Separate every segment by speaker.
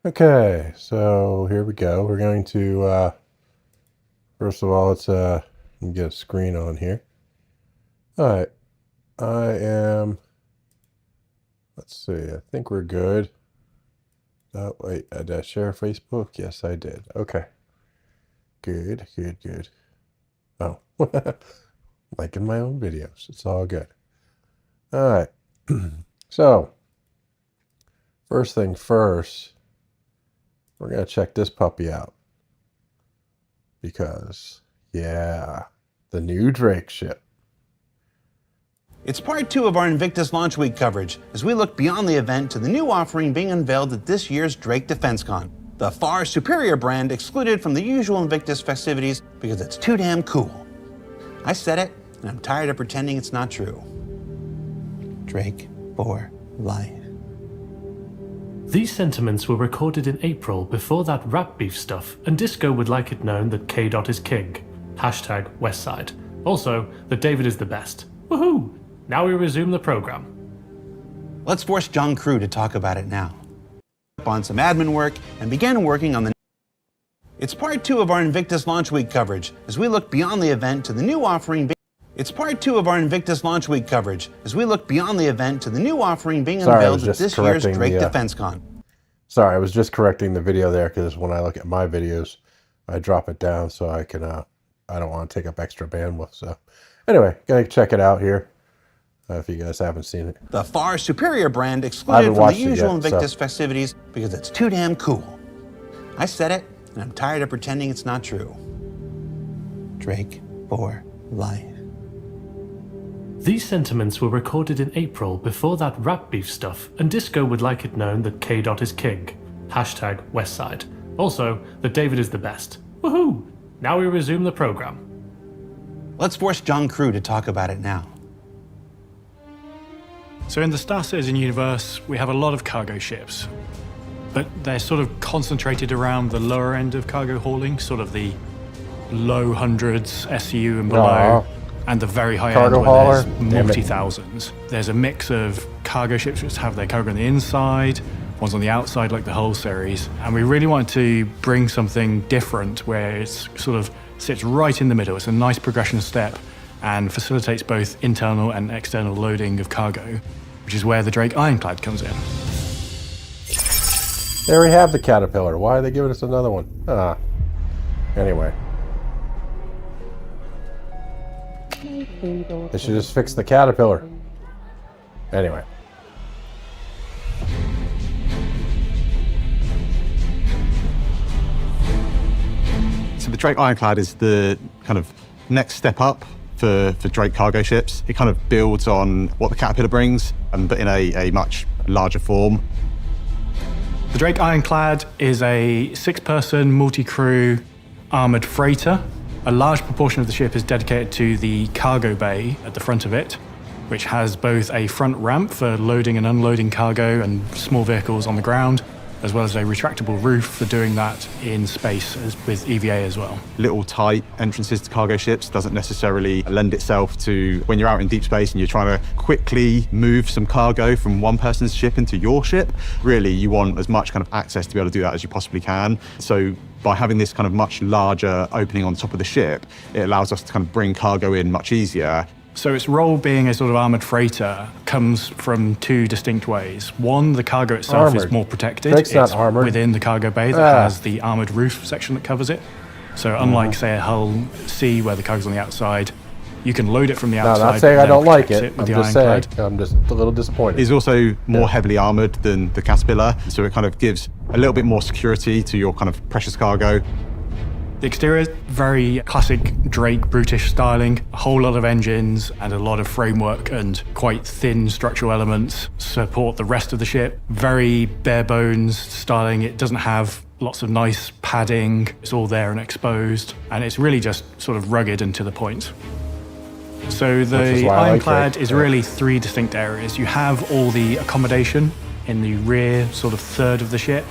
Speaker 1: Okay, so here we go. We're going to, first of all, let's get a screen on here. All right, let's see, I think we're good. Oh, wait, did I share Facebook? Yes, I did. Okay. Good. Oh, liking my own videos. It's all good. All right. So, first thing first, we're going to check this puppy out. Because, yeah, the new Drake ship.
Speaker 2: It's part 2 of our Invictus launch week coverage as we look beyond the event to the new offering being unveiled at this year's Drake DefenseCon. The far superior brand excluded from the usual Invictus festivities because it's too damn cool. I said it, and I'm tired of pretending it's not true. Drake for life.
Speaker 3: These sentiments were recorded in April before that rap beef stuff, and Disco would like it known that K. is king. Hashtag Westside. Also, that David is the best. Woohoo! Now we resume the program.
Speaker 2: Let's force John Crew to talk about it now. On some admin work and began working on the... It's part 2 of our Invictus launch week coverage as we look beyond the event to the new offering being... It's part 2 of our Invictus launch week coverage as we look beyond the event to the new offering being unveiled at this year's Drake DefenseCon.
Speaker 1: Sorry, I was just correcting the video there because when I look at my videos, I drop it down so I can, I don't want to take up extra bandwidth. So anyway, go check it out here if you guys haven't seen it.
Speaker 2: The far superior brand excluded from the usual Invictus festivities because it's too damn cool. I said it, and I'm tired of pretending it's not true. Drake for life.
Speaker 3: These sentiments were recorded in April before that rap beef stuff, and Disco would like it known that K. is king. Hashtag Westside. Also, that David is the best. Woohoo! Now we resume the program.
Speaker 2: Let's force John Crew to talk about it now.
Speaker 4: So in the Star Citizen universe, we have a lot of cargo ships, but they're sort of concentrated around the lower end of cargo hauling, sort of the low hundreds SU and below. And the very high end where there's multi-thousands. There's a mix of cargo ships which have their cargo on the inside, ones on the outside like the Hull series. And we really wanted to bring something different where it sort of sits right in the middle. It's a nice progression step and facilitates both internal and external loading of cargo, which is where the Drake Ironclad comes in.
Speaker 1: There we have the Caterpillar. Why are they giving us another one? Anyway. They should just fix the Caterpillar. Anyway.
Speaker 5: So the Drake Ironclad is the kind of next step up for Drake cargo ships. It kind of builds on what the Caterpillar brings, but in a much larger form.
Speaker 4: The Drake Ironclad is a 6-person multi-crew armored freighter. A large proportion of the ship is dedicated to the cargo bay at the front of it, which has both a front ramp for loading and unloading cargo and small vehicles on the ground, as well as a retractable roof for doing that in space with EVA as well.
Speaker 5: Little tight entrances to cargo ships doesn't necessarily lend itself to when you're out in deep space and you're trying to quickly move some cargo from one person's ship into your ship. Really, you want as much kind of access to be able to do that as you possibly can. So by having this kind of much larger opening on top of the ship, it allows us to kind of bring cargo in much easier.
Speaker 4: So its role being a sort of armoured freighter comes from 2 distinct ways. One, the cargo itself is more protected.
Speaker 1: Drake's not armoured.
Speaker 4: Within the cargo bay that has the armoured roof section that covers it. So unlike, say, a Hull C where the cargo's on the outside, you can load it from the outside.
Speaker 1: No, not saying I don't like it.
Speaker 4: I'm
Speaker 1: just saying I'm just a little disappointed.
Speaker 5: It's also more heavily armoured than the Caterpillar, so it kind of gives a little bit more security to your kind of precious cargo.
Speaker 4: The exterior is very classic Drake brutish styling, a whole lot of engines and a lot of framework and quite thin structural elements support the rest of the ship. Very bare bones styling. It doesn't have lots of nice padding. It's all there and exposed, and it's really just sort of rugged and to the point. So the Ironclad is really 3 distinct areas. You have all the accommodation in the rear sort of third of the ship.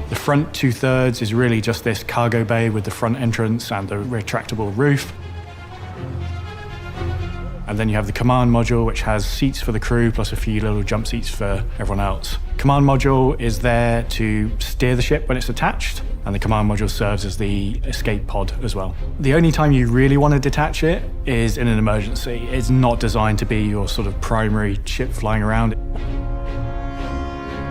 Speaker 4: The front 2/3 is really just this cargo bay with the front entrance and the retractable roof. And then you have the command module, which has seats for the crew, plus a few little jump seats for everyone else. Command module is there to steer the ship when it's attached, and the command module serves as the escape pod as well. The only time you really want to detach it is in an emergency. It's not designed to be your sort of primary ship flying around.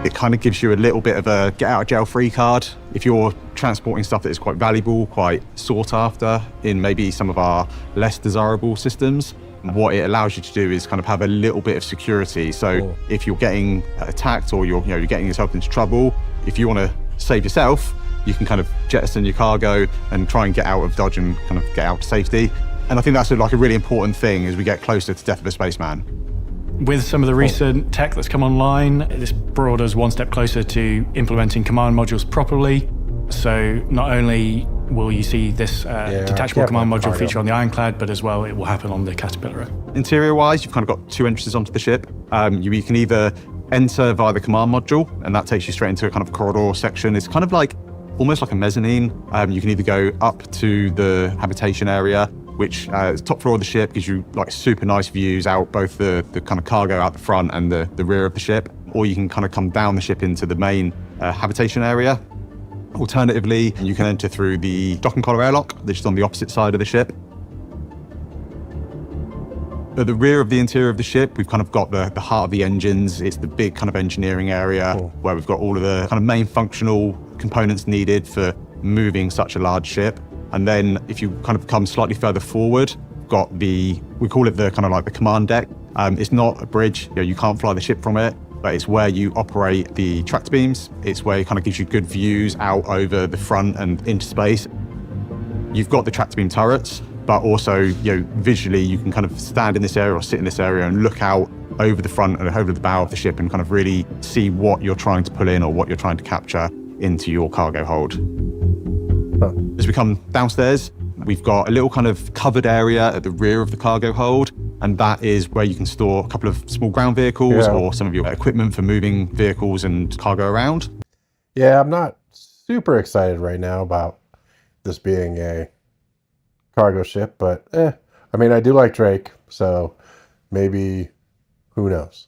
Speaker 5: It kind of gives you a little bit of a get out of jail free card if you're transporting stuff that is quite valuable, quite sought after in maybe some of our less desirable systems. What it allows you to do is kind of have a little bit of security. So if you're getting attacked or you're getting yourself into trouble, if you want to save yourself, you can kind of jettison your cargo and try and get out of Dodge and kind of get out to safety. And I think that's like a really important thing as we get closer to Death of a Spaceman.
Speaker 4: With some of the recent tech that's come online, this brought us one step closer to implementing command modules properly. So not only will you see this detachable command module feature on the Ironclad, but as well it will happen on the Caterpillar.
Speaker 5: Interior-wise, you've kind of got two entrances onto the ship. You can either enter via the command module, and that takes you straight into a kind of corridor section. It's kind of like, almost like a mezzanine. You can either go up to the habitation area, which is top floor of the ship, gives you like super nice views out both the kind of cargo out the front and the rear of the ship, or you can kind of come down the ship into the main habitation area. Alternatively, you can enter through the dock and collar airlock, which is on the opposite side of the ship. At the rear of the interior of the ship, we've kind of got the heart of the engines. It's the big kind of engineering area where we've got all of the kind of main functional components needed for moving such a large ship. And then if you kind of come slightly further forward, got we call it the kind of like the command deck. It's not a bridge, you can't fly the ship from it, but it's where you operate the tractor beams. It's where it kind of gives you good views out over the front and into space. You've got the tractor beam turrets, but also, visually you can kind of stand in this area or sit in this area and look out over the front and over the bow of the ship and kind of really see what you're trying to pull in or what you're trying to capture into your cargo hold. As we come downstairs, we've got a little kind of covered area at the rear of the cargo hold, and that is where you can store a couple of small ground vehicles or some of your equipment for moving vehicles and cargo around.
Speaker 1: Yeah, I'm not super excited right now about this being a cargo ship, but I mean, I do like Drake, so maybe, who knows?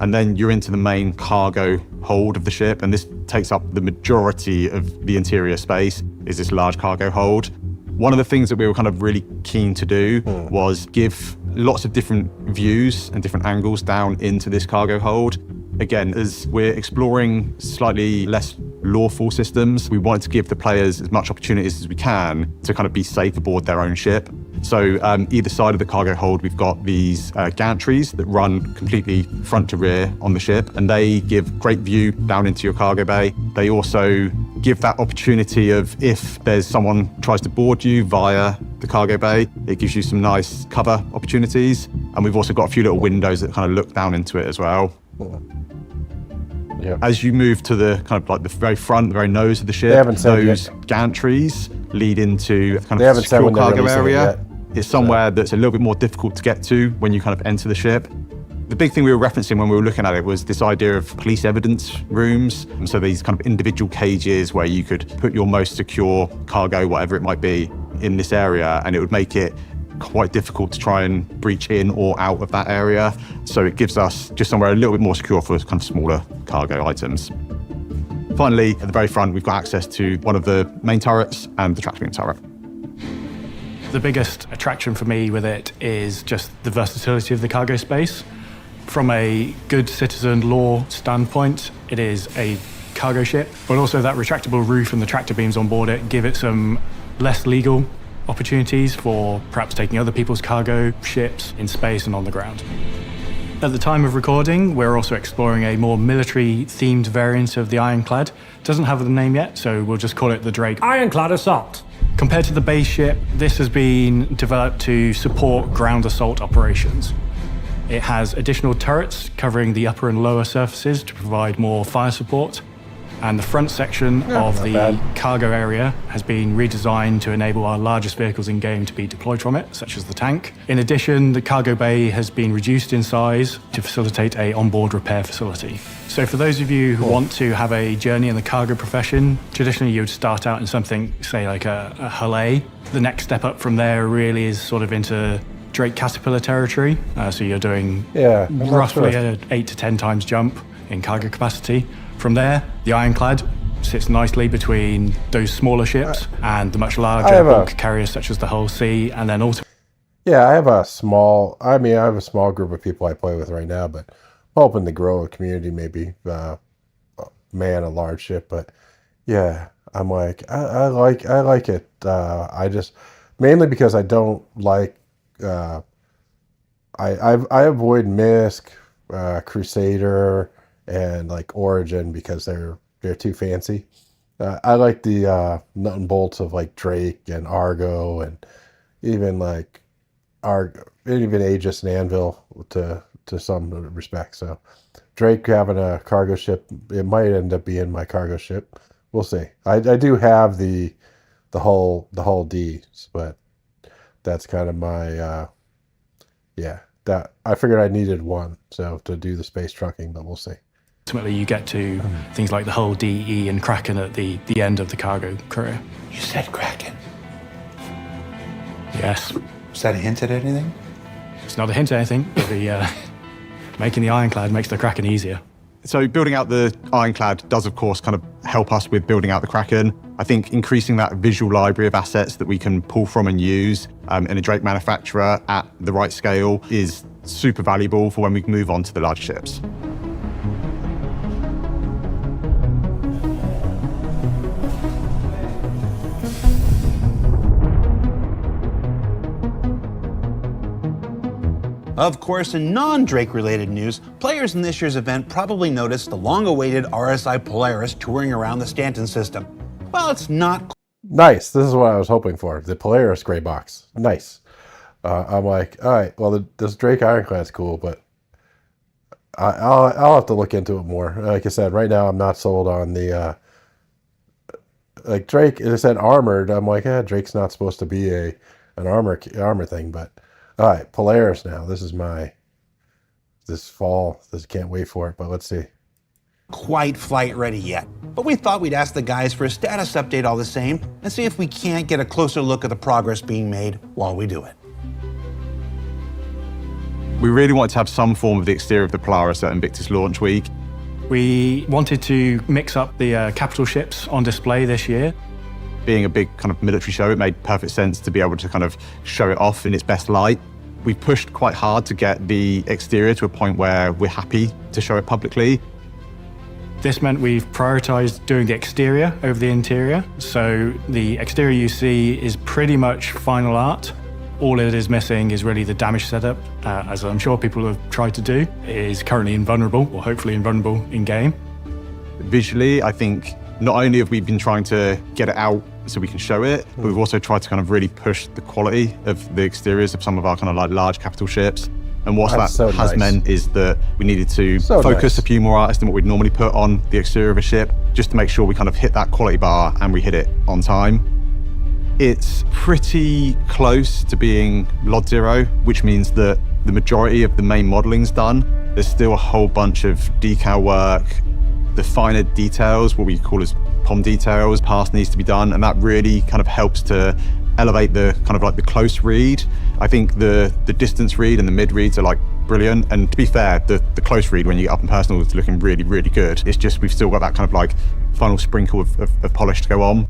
Speaker 5: And then you're into the main cargo hold of the ship, and this takes up the majority of the interior space, is this large cargo hold. One of the things that we were kind of really keen to do was give lots of different views and different angles down into this cargo hold. Again, as we're exploring slightly less lawful systems, we wanted to give the players as much opportunities as we can to kind of be safe aboard their own ship. So either side of the cargo hold, we've got these gantries that run completely front to rear on the ship, and they give great view down into your cargo bay. They also give that opportunity of if there's someone tries to board you via the cargo bay, it gives you some nice cover opportunities. And we've also got a few little windows that kind of look down into it as well.
Speaker 1: Yep.
Speaker 5: As you move to the kind of like the very front, the very nose of the ship, those gantries lead into kind of secure cargo area. It's somewhere that's a little bit more difficult to get to when you kind of enter the ship. The big thing we were referencing when we were looking at it was this idea of police evidence rooms. And so these kind of individual cages where you could put your most secure cargo, whatever it might be, in this area, and it would make it quite difficult to try and breach in or out of that area. So it gives us just somewhere a little bit more secure for kind of smaller cargo items. Finally, at the very front, we've got access to one of the main turrets and the tractor beam turret.
Speaker 4: The biggest attraction for me with it is just the versatility of the cargo space. From a good citizen law standpoint, it is a cargo ship, but also that retractable roof and the tractor beams on board it give it some less legal opportunities for perhaps taking other people's cargo ships in space and on the ground. At the time of recording, we're also exploring a more military-themed variant of the Ironclad. It doesn't have the name yet, so we'll just call it the Drake.
Speaker 3: Ironclad Assault.
Speaker 4: Compared to the base ship, this has been developed to support ground assault operations. It has additional turrets covering the upper and lower surfaces to provide more fire support. And the front section of the cargo area has been redesigned to enable our largest vehicles in game to be deployed from it, such as the tank. In addition, the cargo bay has been reduced in size to facilitate an onboard repair facility. So for those of you who want to have a journey in the cargo profession, traditionally you would start out in something, say like a hull A. The next step up from there really is sort of into Drake Caterpillar territory. So you're doing roughly an 8 to 10 times jump. in cargo capacity. From there, the Ironclad sits nicely between those smaller ships and the much larger bulk carriers such as the Hull C, and then also...
Speaker 1: Yeah, I have a small group of people I play with right now, but I'm hoping to grow a community, maybe man a large ship. But yeah, I'm like, I like it. I just, mainly because I don't like, I avoid Misk, Crusader, and like Origin because they're too fancy. I like the nut and bolts of like Drake and Argo, and even like even Aegis and Anvil to some respect. So Drake having a cargo ship, it might end up being my cargo ship. We'll see. I do have the whole D, but that's kind of my yeah. That I figured I needed one so to do the space trucking, but we'll see.
Speaker 4: Ultimately, you get to things like the Hull D, E, and Kraken at the end of the cargo career.
Speaker 6: You said Kraken.
Speaker 4: Yes.
Speaker 6: Was that a hint at anything?
Speaker 4: It's not a hint at anything, but making the Ironclad makes the Kraken easier.
Speaker 5: So building out the Ironclad does, of course, kind of help us with building out the Kraken. I think increasing that visual library of assets that we can pull from and use in a Drake manufacturer at the right scale is super valuable for when we move on to the larger ships.
Speaker 2: Of course, in non-Drake related news, players in this year's event probably noticed the long-awaited RSI Polaris touring around the Stanton system. Well, it's not
Speaker 1: nice. This is what I was hoping for. The Polaris gray box. Nice. I'm like, all right, well, this Drake Ironclad's cool, but I'll have to look into it more. Like I said, right now I'm not sold on the like Drake. It said armored. I'm like, Drake's not supposed to be an armor thing, but all right, Polaris now. This is this fall. Can't wait for it, but let's see.
Speaker 2: quite flight ready yet, but we thought we'd ask the guys for a status update all the same and see if we can't get a closer look at the progress being made while we do it.
Speaker 5: We really wanted to have some form of the exterior of the Polaris at Invictus launch week.
Speaker 4: We wanted to mix up the capital ships on display this year.
Speaker 5: Being a big kind of military show, it made perfect sense to be able to kind of show it off in its best light. We pushed quite hard to get the exterior to a point where we're happy to show it publicly.
Speaker 4: This meant we've prioritized doing the exterior over the interior. So the exterior you see is pretty much final art. All it is missing is really the damage setup, as I'm sure people have tried to do. It is currently invulnerable, or hopefully invulnerable in game.
Speaker 5: Visually, I think not only have we been trying to get it out so we can show it, but we've also tried to kind of really push the quality of the exteriors of some of our kind of like large capital ships. And what that has meant is that we needed to focus a few more artists than what we'd normally put on the exterior of a ship, just to make sure we kind of hit that quality bar and we hit it on time. It's pretty close to being Lot Zero, which means that the majority of the main modeling's done. There's still a whole bunch of decal work. The finer details, what we call as POM details, pass needs to be done, and that really kind of helps to elevate the kind of like the close read. I think the distance read and the mid reads are like brilliant, and to be fair, the close read when you get up in personal is looking really, really good. It's just we've still got that kind of like final sprinkle of polish to go on.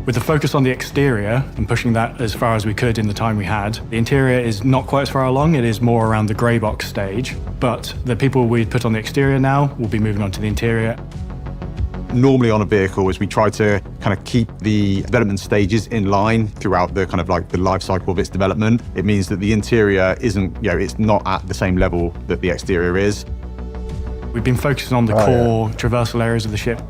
Speaker 4: With the focus on the exterior and pushing that as far as we could in the time we had, the interior is not quite as far along. It is more around the grey box stage, but the people we put on the exterior now will be moving on to the interior.
Speaker 5: Normally on a vehicle is we try to kind of keep the development stages in line throughout the kind of like the life cycle of its development. It means that the interior isn't, you know, it's not at the same level that the exterior is.
Speaker 4: We've been focusing on the core traversal areas of the ship.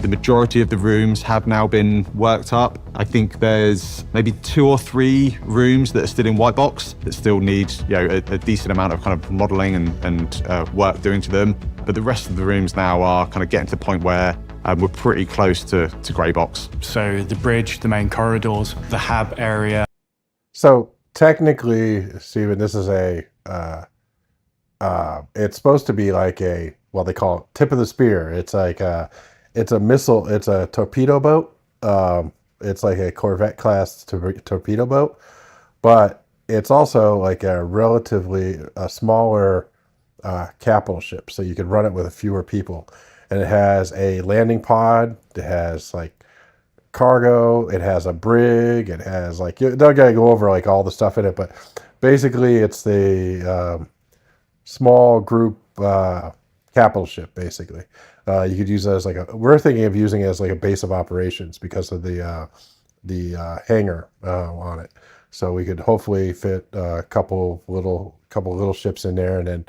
Speaker 5: The majority of the rooms have now been worked up. I think there's maybe 2 or 3 rooms that are still in white box that still need, you know, a decent amount of kind of modelling and work doing to them. But the rest of the rooms now are kind of getting to the point where we're pretty close to grey box.
Speaker 4: So the bridge, the main corridors, the hab area.
Speaker 1: So technically, Stephen, this is it's supposed to be like a, well, they call it tip of the spear. It's like it's a missile, it's a torpedo boat. It's like a Corvette class torpedo boat, but it's also like a relatively smaller capital ship, so you could run it with fewer people. And it has a landing pod. It has like cargo. It has a brig. It has like, they're gonna go over like all the stuff in it, but basically it's the small group capital ship. Basically, you could use it as like we're thinking of using it as like a base of operations because of the hangar on it. So we could hopefully fit a couple little ships in there, and then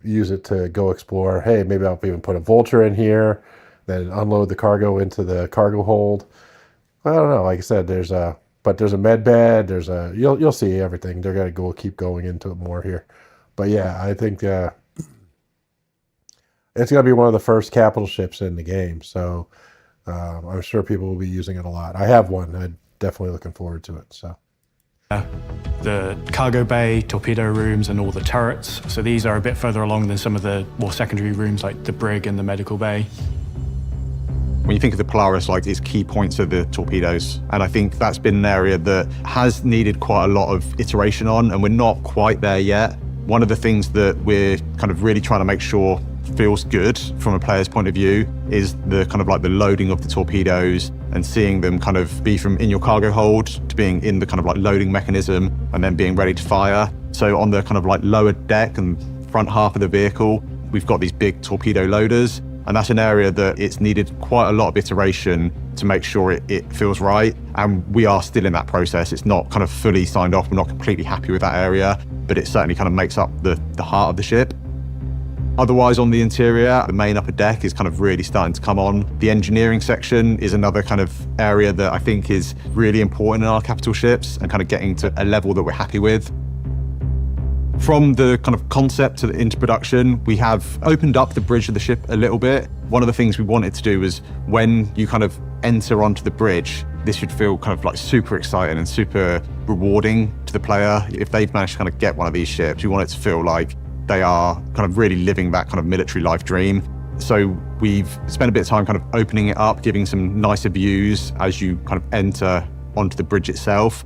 Speaker 1: use it to go explore. Hey, maybe I'll even put a vulture in here, then unload the cargo into the cargo hold. I don't know. Like I said, there's a med bed. There's you'll see everything. They're gonna keep going into it more here. But yeah, I think it's gonna be one of the first capital ships in the game. So I'm sure people will be using it a lot. I have one. I'm definitely looking forward to it. So.
Speaker 4: The cargo bay, torpedo rooms, and all the turrets. So these are a bit further along than some of the more secondary rooms like the brig and the medical bay.
Speaker 5: When you think of the Polaris, like its key points are the torpedoes. And I think that's been an area that has needed quite a lot of iteration on, and we're not quite there yet. One of the things that we're kind of really trying to make sure feels good from a player's point of view is the kind of like the loading of the torpedoes and seeing them kind of be from in your cargo hold to being in the kind of like loading mechanism and then being ready to fire. So on the kind of like lower deck and front half of the vehicle, we've got these big torpedo loaders, and that's an area that it's needed quite a lot of iteration to make sure it feels right. And we are still in that process. It's not kind of fully signed off. We're not completely happy with that area, but it certainly kind of makes up the heart of the ship. Otherwise, on the interior, the main upper deck is kind of really starting to come on. The engineering section is another kind of area that I think is really important in our capital ships and kind of getting to a level that we're happy with. From the kind of concept into production, we have opened up the bridge of the ship a little bit. One of the things we wanted to do was when you kind of enter onto the bridge, this should feel kind of like super exciting and super rewarding to the player. If they've managed to kind of get one of these ships, we want it to feel like they are kind of really living that kind of military life dream. So we've spent a bit of time kind of opening it up, giving some nicer views as you kind of enter onto the bridge itself.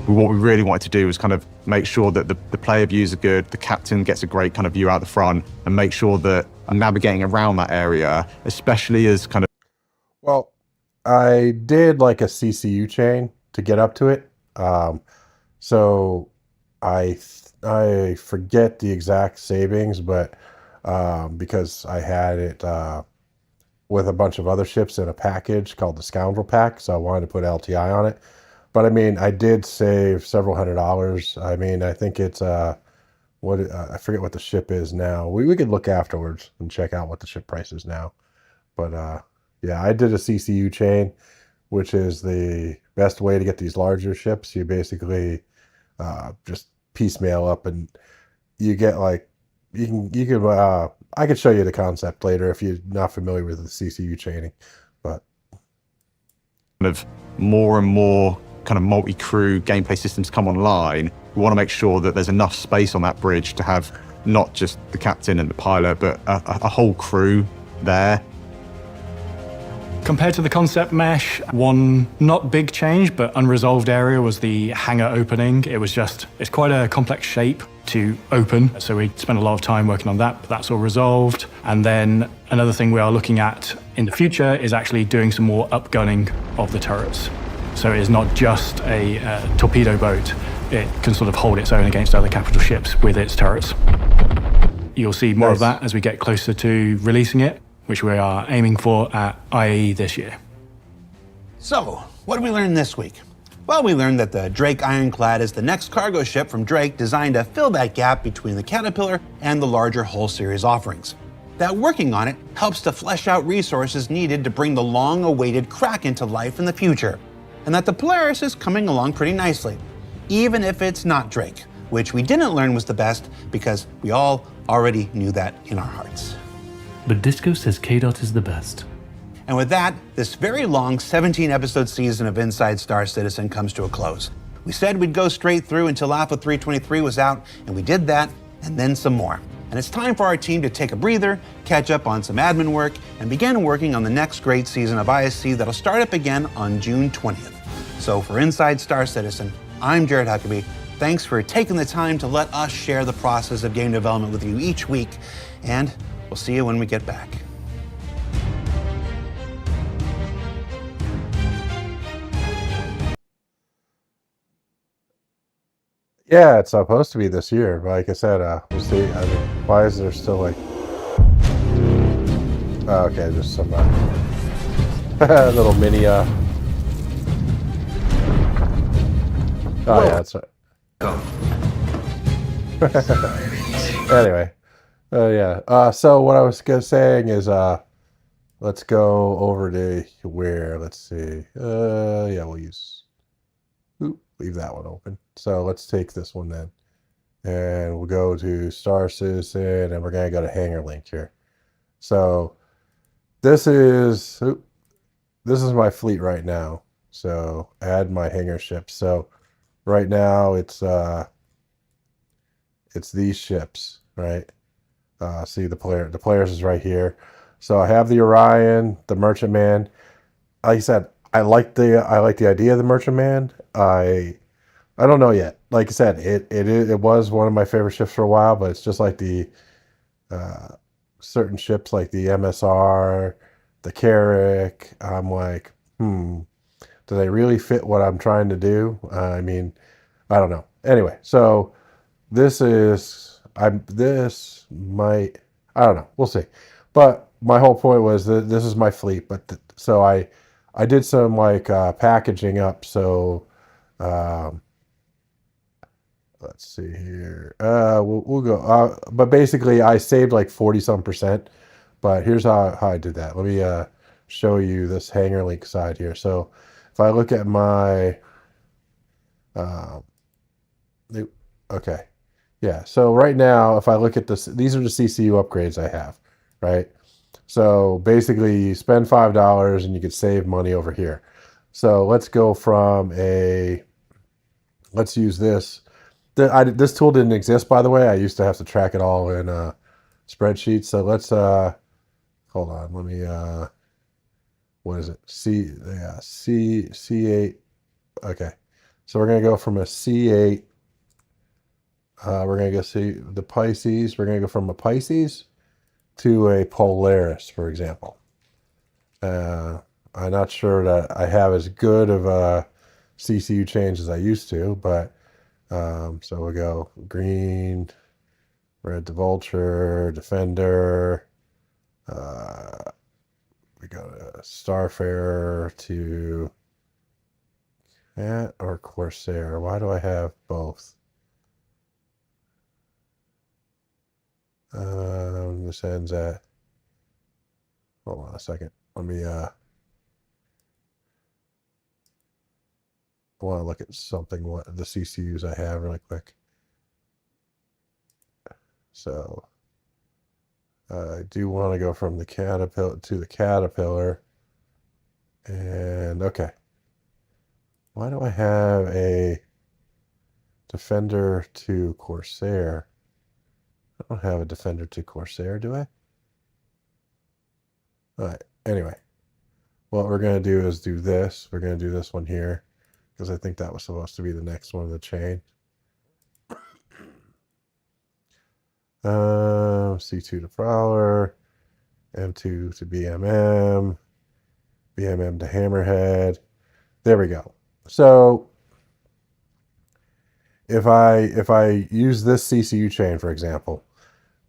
Speaker 5: What we really wanted to do was kind of make sure that the player views are good, the captain gets a great kind of view out the front, and make sure that I'm navigating around that area, especially as kind of...
Speaker 1: Well, I did like a CCU chain to get up to it. So I forget the exact savings, but because I had it with a bunch of other ships in a package called the Scoundrel Pack, so I wanted to put LTI on it. But I mean, I did save several $100s. I mean, I think it's I forget what the ship is now. We could look afterwards and check out what the ship price is now. But yeah, I did a CCU chain, which is the best way to get these larger ships. You basically just piecemeal up, and you get like you can I could show you the concept later if you're not familiar with the CCU chaining, but
Speaker 5: kind of more and more kind of multi-crew gameplay systems come online. We want to make sure that there's enough space on that bridge to have not just the captain and the pilot, but a whole crew there.
Speaker 4: Compared to the concept mesh, one not big change, but unresolved area was the hangar opening. It's quite a complex shape to open, so we spent a lot of time working on that, but that's all resolved. And then another thing we are looking at in the future is actually doing some more upgunning of the turrets. So it is not just a torpedo boat. It can sort of hold its own against other capital ships with its turrets. You'll see more of that as we get closer to releasing it, which we are aiming for at IAE this year.
Speaker 2: So, what did we learn this week? Well, we learned that the Drake Ironclad is the next cargo ship from Drake designed to fill that gap between the Caterpillar and the larger Hull series offerings. That working on it helps to flesh out resources needed to bring the long-awaited Kraken to life in the future. And that the Polaris is coming along pretty nicely, even if it's not Drake, which we didn't learn was the best because we all already knew that in our hearts.
Speaker 3: But Disco says KDOT is the best.
Speaker 2: And with that, this very long 17-episode season of Inside Star Citizen comes to a close. We said we'd go straight through until Alpha 3.23 was out, and we did that, and then some more. And it's time for our team to take a breather, catch up on some admin work, and begin working on the next great season of ISC that'll start up again on June 20th. So for Inside Star Citizen, I'm Jared Huckabee. Thanks for taking the time to let us share the process of game development with you each week, and we'll see you when we get back.
Speaker 1: Yeah, it's supposed to be this year. But like I said, we'll see. I mean, why is there still like... Oh, okay, there's some little mini... Oh, yeah, that's right. Anyway. Yeah. So what I was saying is, let's go over to where, let's see. Yeah, we'll use... Oop, leave that one open. So let's take this one then. And we'll go to Star Citizen, and we're going to go to Hangar Link here. So this is my fleet right now. So add my hangar ships. So right now it's these ships, right? See the players is right here. So I have the Orion, the Merchantman. Like I said, I like the idea of the Merchantman. I don't know yet. Like I said, it was one of my favorite ships for a while, but it's just like the certain ships like the MSR, the Carrack. I'm like, do they really fit what I'm trying to do? I mean, I don't know. Anyway, so this might, I don't know. We'll see. But my whole point was that this is my fleet. But so I did some like packaging up. So let's see here. We'll go. But basically, I saved like 40-some%. But here's how I did that. Let me show you this Hangar Link side here. So if I look at my, okay, yeah. So right now, if I look at this, these are the CCU upgrades I have, right? So basically, you spend $5 and you could save money over here. So let's go from let's use this. This tool didn't exist, by the way. I used to have to track it all in spreadsheets. So let's hold on. Let me what is it? C8. Okay. So we're gonna go from a C8. We're gonna go see the Pisces. We're gonna go from a Pisces to a Polaris, for example. I'm not sure that I have as good of a CCU change as I used to, but so we'll go green, red to Vulture, Defender. We go to Starfarer to Cat or Corsair. Why do I have both? This ends at, hold on a second. Let me I want to look at something, what the CCUs I have really quick. So I do want to go from the Caterpillar to the Caterpillar. And okay. Why do I have a Defender to Corsair? I don't have a Defender to Corsair, do I? All right. Anyway, what we're going to do is do this. We're going to do this one here because I think that was supposed to be the next one of the chain. C2 to Prowler, M2 to BMM, BMM to Hammerhead. There we go. So if I use this CCU chain, for example,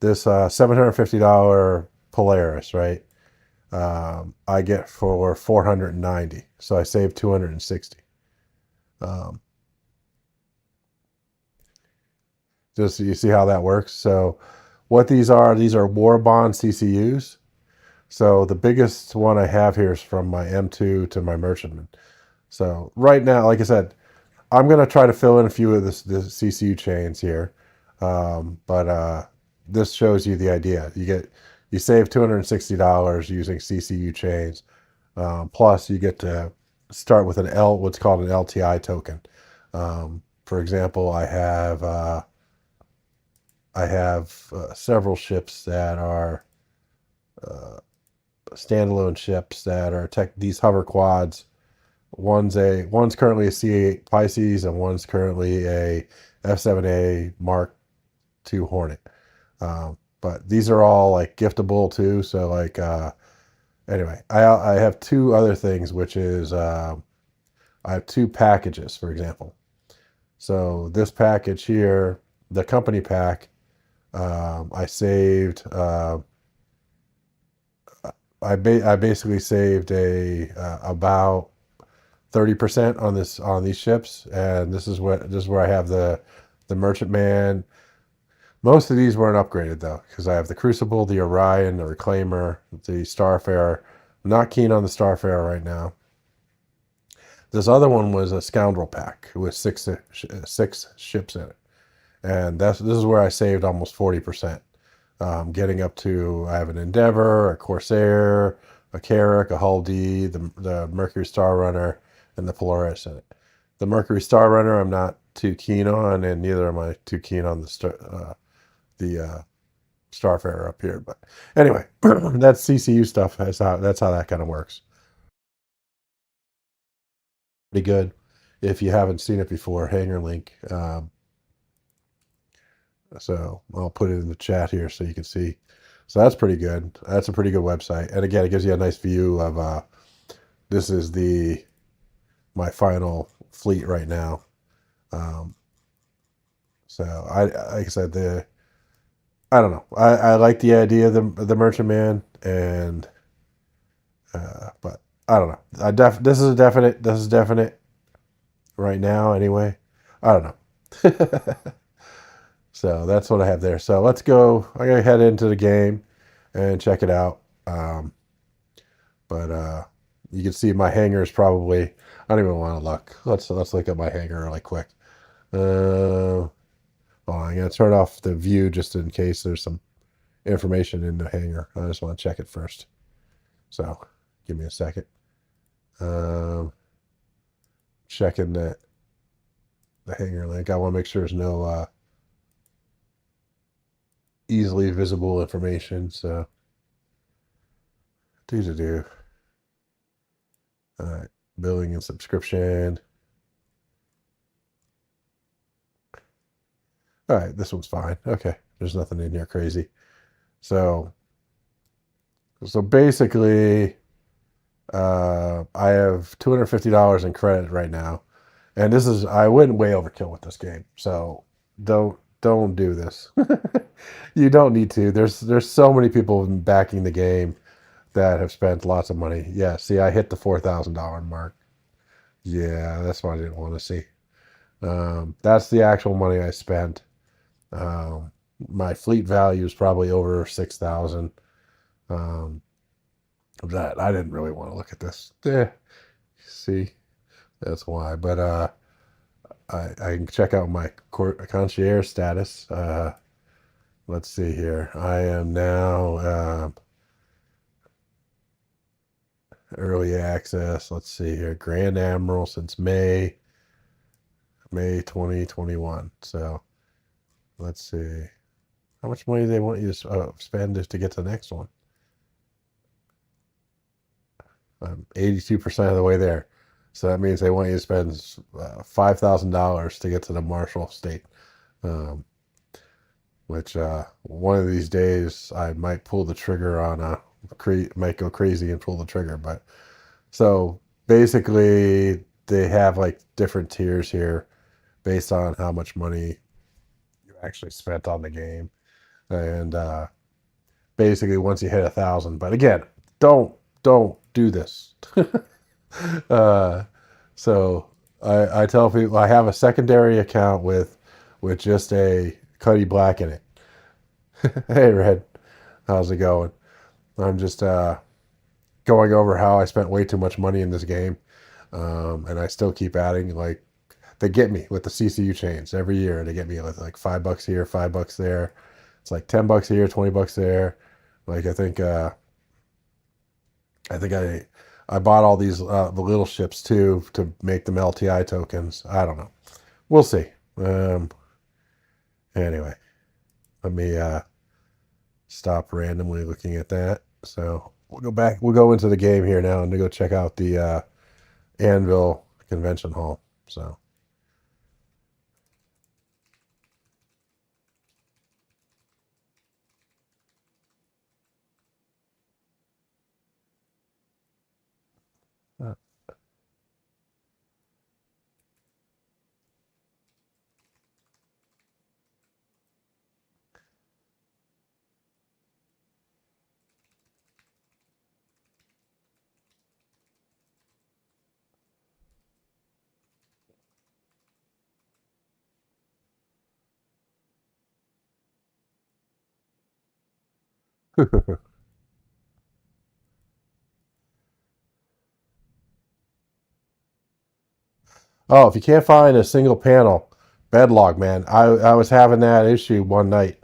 Speaker 1: this $750 Polaris, right? I get for 490, so I save 260. Just you see how that works. So what these are Warbond CCUs. So the biggest one I have here is from my M2 to my Merchantman. So right now, like I said, I'm going to try to fill in a few of the CCU chains here. But this shows you the idea. You save $260 using CCU chains. Plus you get to start with what's called an LTI token. For example, I have several ships that are standalone ships that are these hover quads. One's currently a C8 Pisces and one's currently a F7A Mark II Hornet. But these are all like giftable too. So like, anyway, I have two other things, which is I have two packages, for example. So this package here, the company pack, I saved. I basically saved about 30% on these ships, and this is where I have the Merchantman. Most of these weren't upgraded though, because I have the Crucible, the Orion, the Reclaimer, the Starfarer. I'm not keen on the Starfarer right now. This other one was a Scoundrel pack with six ships in it, and this is where I saved almost 40%. Getting up to, I have an Endeavor, a Corsair, a Carrack, a Hull D, the Mercury Star Runner, and the Polaris in it. The Mercury Star Runner I'm not too keen on, and neither am I too keen on the Starfarer up here. But anyway, that's CCU stuff. That's how that kind of works. Pretty good. If you haven't seen it before, hanger link. So I'll put it in the chat here so you can see. So that's pretty good. That's a pretty good website. And again, it gives you a nice view of this is my final fleet right now. So like I said, I don't know. I like the idea of the Merchantman, and but I don't know. This is definite right now anyway. I don't know. So that's what I have there. So let's go. I'm gonna head into the game and check it out. But you can see my hanger is probably. I don't even want to look. Let's look at my hanger really quick. Oh, I'm gonna turn off the view just in case there's some information in the hanger. I just want to check it first. So give me a second. Checking the hanger link. I want to make sure there's no easily visible information. So do. All right, billing and subscription. All right, this one's fine. Okay, there's nothing in here crazy. So basically, I have $250 in credit right now, and I went way overkill with this game. So don't do this. You don't need to. There's so many people backing the game that have spent lots of money. Yeah, see, I hit the $4,000 mark. Yeah, that's what I didn't want to see. That's the actual money I spent. My fleet value is probably over 6,000. That I didn't really want to look at this. See, that's why. But I can check out my concierge status. Let's see here. I am now early access. Let's see here. Grand Admiral since May 2021. So let's see. How much money do they want you to spend to get to the next one? I'm 82% of the way there. So that means they want you to spend $5,000 to get to the Marshall state. Which one of these days I might pull the trigger on might go crazy and pull the trigger. But so basically they have like different tiers here based on how much money you actually spent on the game. And basically once you hit 1,000, but again, don't do this. So I tell people I have a secondary account with just a Cuddy Black in it. Hey Red, how's it going? I'm just going over how I spent way too much money in this game, and I still keep adding. Like they get me with the CCU chains every year. They get me with like $5 here, $5 there. It's like $10 here, $20 there. Like I think I bought all these the little ships too to make them LTI tokens. I don't know. We'll see. Anyway, let me stop randomly looking at that. So we'll go back. We'll go into the game here now and go check out the Anvil convention hall. So Oh, if you can't find a single panel, bed log, man. I was having that issue one night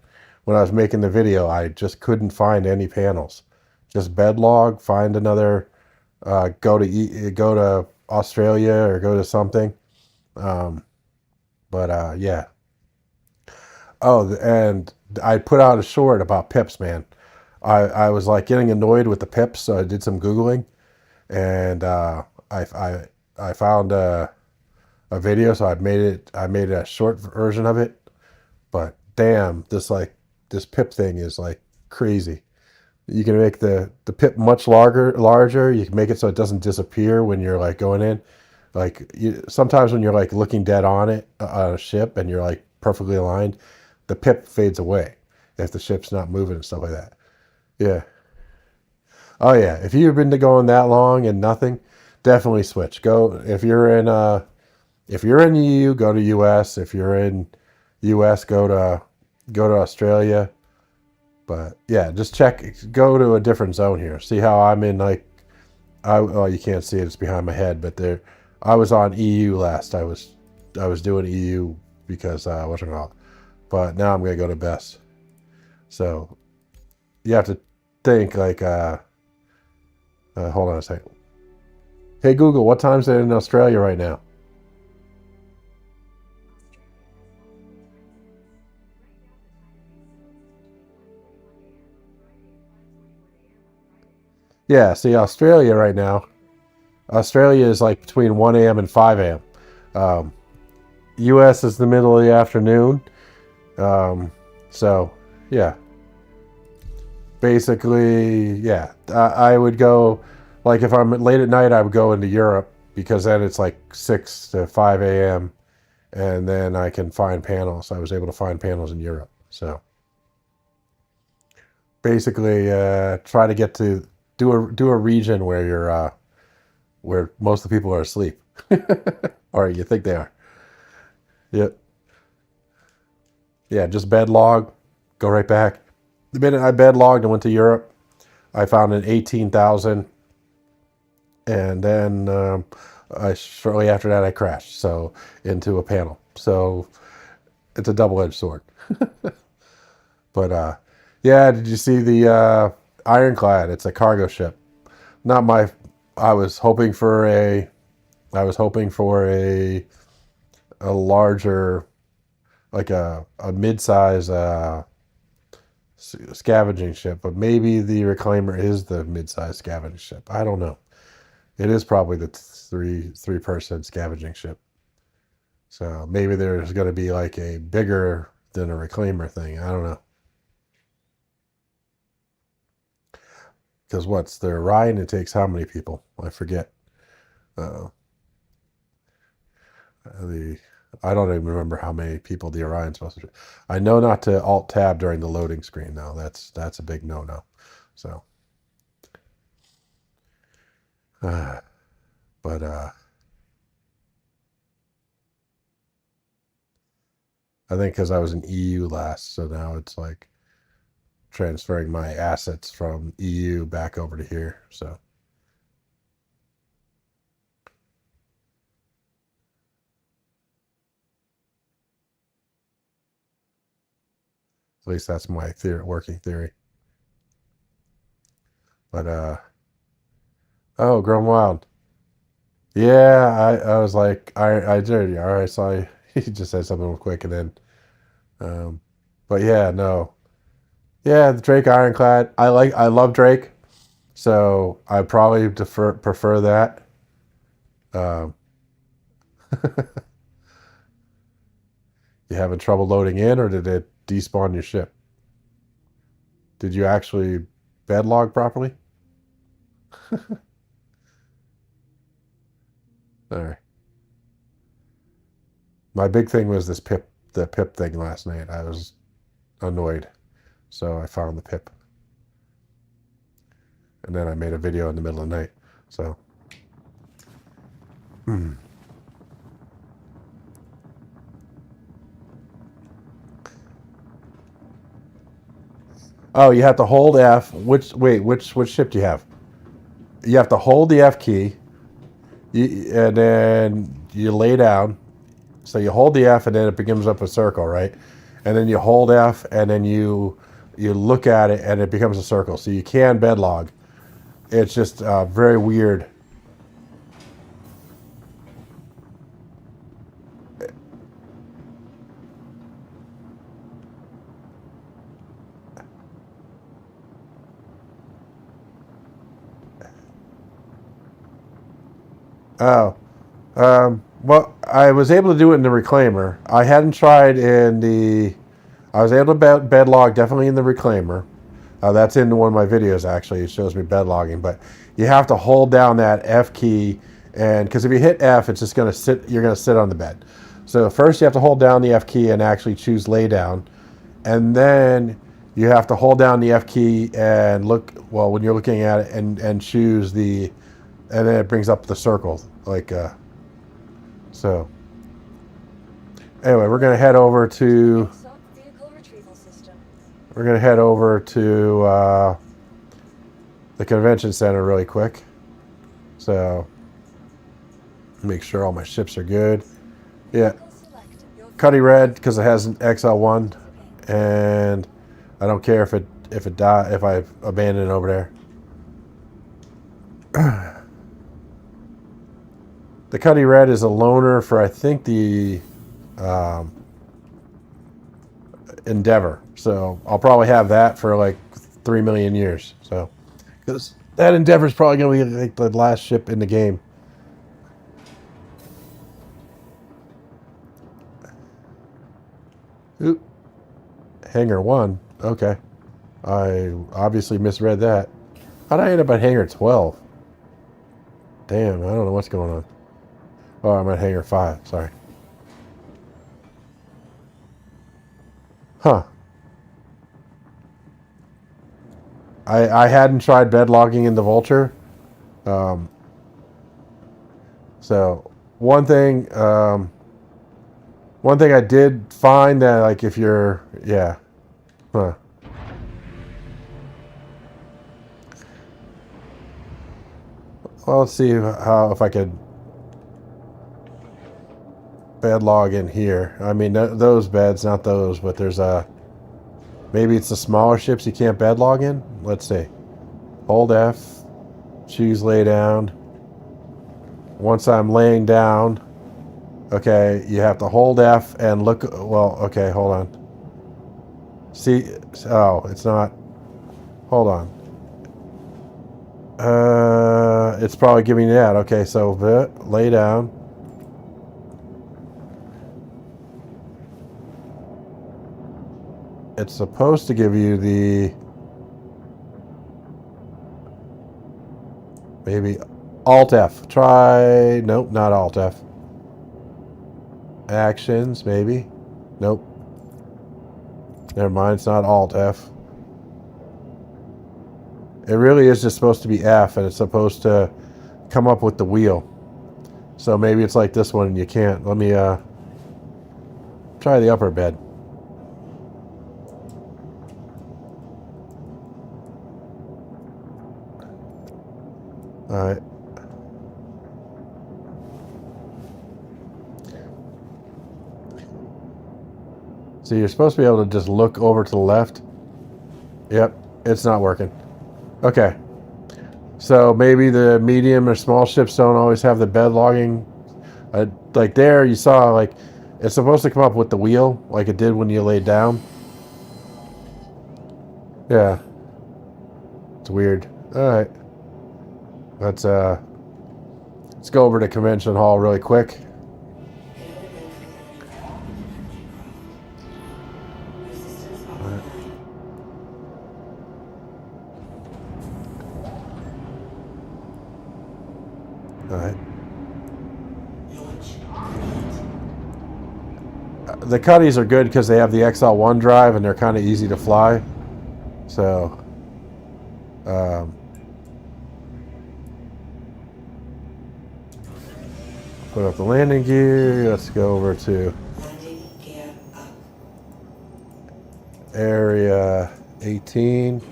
Speaker 1: when I was making the video. I just couldn't find any panels. Just bed log, find another, go to Australia or go to something. Um, but yeah. Oh, and I put out a short about pips, man. I was like getting annoyed with the pips, so I did some Googling, and I found a video, so I made a short version of it. But damn, this pip thing is like crazy. You can make the pip much larger. You can make it so it doesn't disappear when you're like going in. Like sometimes when you're like looking dead on it on a ship and you're like perfectly aligned, the pip fades away if the ship's not moving and stuff like that. Yeah. Oh yeah. If you've been going that long and nothing, definitely switch. Go if you're in EU, go to US. If you're in US, go to Australia. But yeah, just check. Go to a different zone here. See how I'm in like well, you can't see it. It's behind my head. But there, I was on EU last. I was doing EU because what's it called? But now I'm gonna go to best. So you have to think like hold on a second. Hey Google, what time is it in Australia right now? Yeah, see Australia right now. Australia is like between 1 a.m. and 5 a.m. US is the middle of the afternoon. So yeah, basically, yeah, I would go, like if I'm late at night, I would go into Europe because then it's like 6 to 5 a.m. and then I can find panels. I was able to find panels in Europe. So basically, try to get to do a region where you're where most of the people are asleep, or you think they are. Yep. Yeah, just bed log, go right back. The minute I bed logged and went to Europe, I found an 18,000, and then shortly after that I crashed into a panel. So it's a double-edged sword. But yeah, did you see the Ironclad? It's a cargo ship. Not my. I was hoping for a. I was hoping for a larger, like a mid-size scavenging ship, but maybe the Recliner is the mid-size scavenging ship. I don't know. It is probably the three person scavenging ship. So maybe there's going to be like a bigger than a Reclaimer thing. I don't know. Because what's the Orion? It takes how many people? I forget. Uh, the I don't even remember how many people the Orion's supposed to. I know not to Alt Tab during the loading screen though. That's a big no no. So, but I think because I was in EU last, so now it's like transferring my assets from EU back over to here. So. At least that's my working theory. But oh, Grown Wild. Yeah, I was like I did. All right, so he just said something real quick and then um but yeah, no. Yeah, the Drake Ironclad. I love Drake. So I probably prefer that. Um you having trouble loading in or did it despawn your ship? Did you actually bed log properly? All right. My big thing was the pip thing last night. I was annoyed. So I found the pip. And then I made a video in the middle of the night. So Oh, you have to hold F. Which ship do you have? You have to hold the F key, and then you lay down. So you hold the F, and then it becomes up a circle, right? And then you hold F, and then you look at it, and it becomes a circle. So you can bed log. It's just very weird. Oh, well, I was able to do it in the Reclaimer. I hadn't tried in the. I was able to bed log definitely in the Reclaimer. That's in one of my videos actually. It shows me bed logging, but you have to hold down that F key, and because if you hit F, it's just gonna sit. You're gonna sit on the bed. So first you have to hold down the F key and actually choose lay down, and then you have to hold down the F key and look. Well, when you're looking at it and choose the, and then it brings up the circle like. So anyway, we're gonna head over to. We're gonna head over to the convention center really quick. So make sure all my ships are good. Yeah, Cuddy red because it has an XL1, and I don't care if I abandon it over there. The Cuddy red is a loaner for I think the Endeavor, so I'll probably have that for like 3 million years. So because that Endeavor is probably going to be like the last ship in the game. Oop. Hangar 1. Okay. I obviously misread that. How'd I end up at Hangar 12? Damn, I don't know what's going on. Oh, I'm at Hangar 5. Sorry. Huh. I hadn't tried bed logging in the Vulture. So one thing I did find that like if you're huh. Well, let's see if I could bed log in here. I mean those beds, not those, but there's maybe it's the smaller ships you can't bed log in. Let's see. Hold F, choose lay down. Once I'm laying down, okay, you have to hold F and look. Well, okay, hold on. See, oh, it's not. Hold on. It's probably giving you that. Okay, so lay down. It's supposed to give you the maybe Alt F. Try. Nope, not Alt F. Actions, maybe. Nope. Never mind, it's not Alt F. It really is just supposed to be F, and it's supposed to come up with the wheel. So maybe it's like this one and you can't. Let me try the upper bed. Alright. So you're supposed to be able to just look over to the left. Yep, it's not working. Okay. So maybe the medium or small ships don't always have the bed logging. Like there, you saw like it's supposed to come up with the wheel like it did when you laid down. Yeah. It's weird. Alright. Let's go over to Convention Hall really quick. Alright. The Cuddies are good because they have the XL1 drive and they're kind of easy to fly. So, put up the landing gear. Let's go over to area 18.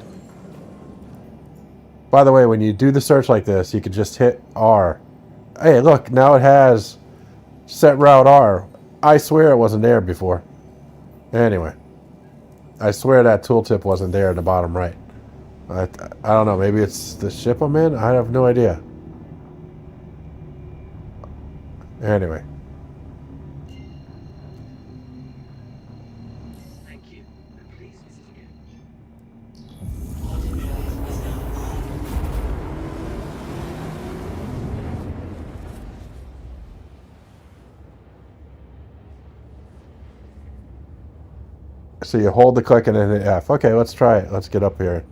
Speaker 1: By the way, when you do the search like this, you can just hit R. Hey, look, now it has set route R. I swear it wasn't there before. Anyway, I swear that tooltip wasn't there in the bottom right. I don't know, maybe it's the ship I'm in? I have no idea. Anyway.
Speaker 7: Thank you. Please visit again.
Speaker 1: So you hold the click and then hit F. Okay, let's try it. Let's get up here.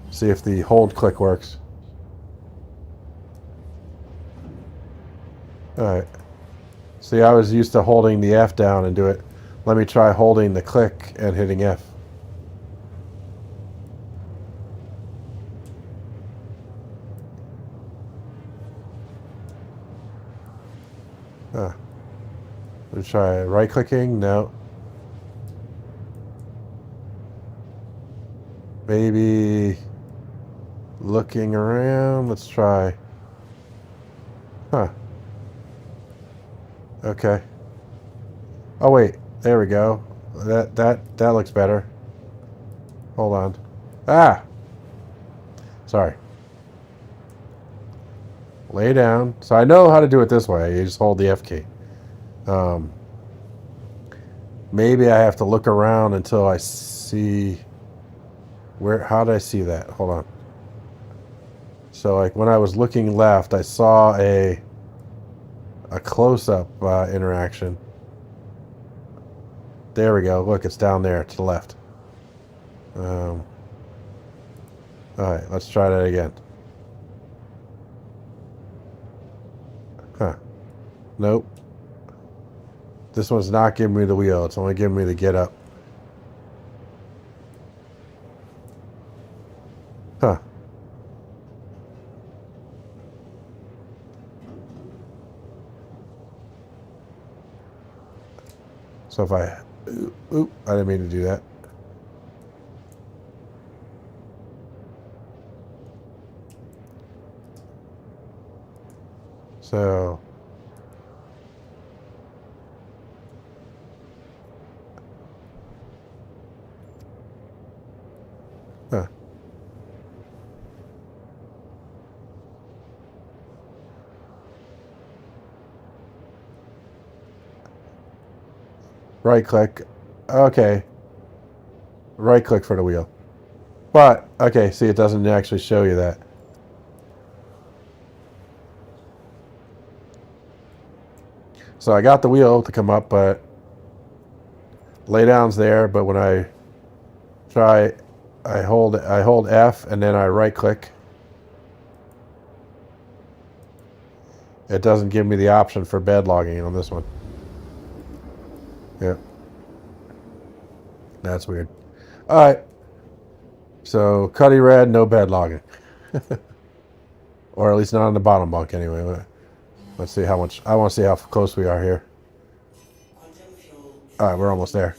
Speaker 1: See if the hold click works. Alright. See, I was used to holding the F down and do it. Let me try holding the click and hitting F. Let's try right clicking. No. Maybe looking around. Let's try. Huh. Okay. Oh wait, there we go. That looks better. Hold on. Ah. Sorry. Lay down. So I know how to do it this way. You just hold the F key. Maybe I have to look around until I see where. How did I see that? Hold on. So like when I was looking left, I saw a close-up interaction. There we go. Look, it's down there to the left. All right, let's try that again. Huh. Nope. This one's not giving me the wheel. It's only giving me the get up. Huh. So if I... Oop, I didn't mean to do that. So... Huh. Right click. Okay. Right click for the wheel. But, okay, see, it doesn't actually show you that. So I got the wheel to come up, but lay down's there, but when I try, I hold F and then I right click. It doesn't give me the option for bed logging on this one. Yeah. That's weird. Alright. So Cuddy red, no bed logging. Or at least not on the bottom bunk anyway. Let's see how much. I want to see how close we are here. Alright, we're almost there.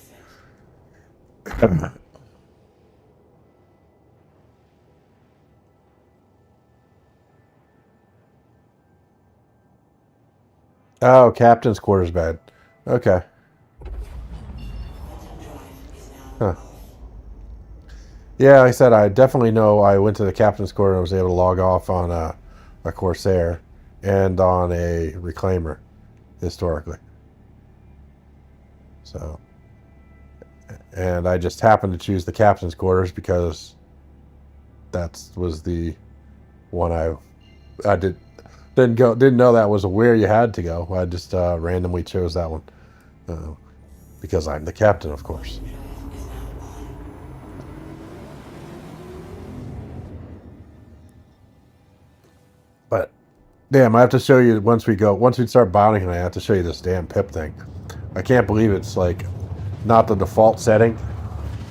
Speaker 1: Oh, captain's quarters bed. Okay. Huh. Yeah, like I said, I definitely know I went to the captain's quarter and was able to log off on a Corsair and on a Reclaimer historically. So, and I just happened to choose the captain's quarters because that was the one I didn't know that was where you had to go. I just randomly chose that one because I'm the captain, of course. But damn, I have to show you once we start bounding, and I have to show you this damn pip thing. I can't believe it's like not the default setting,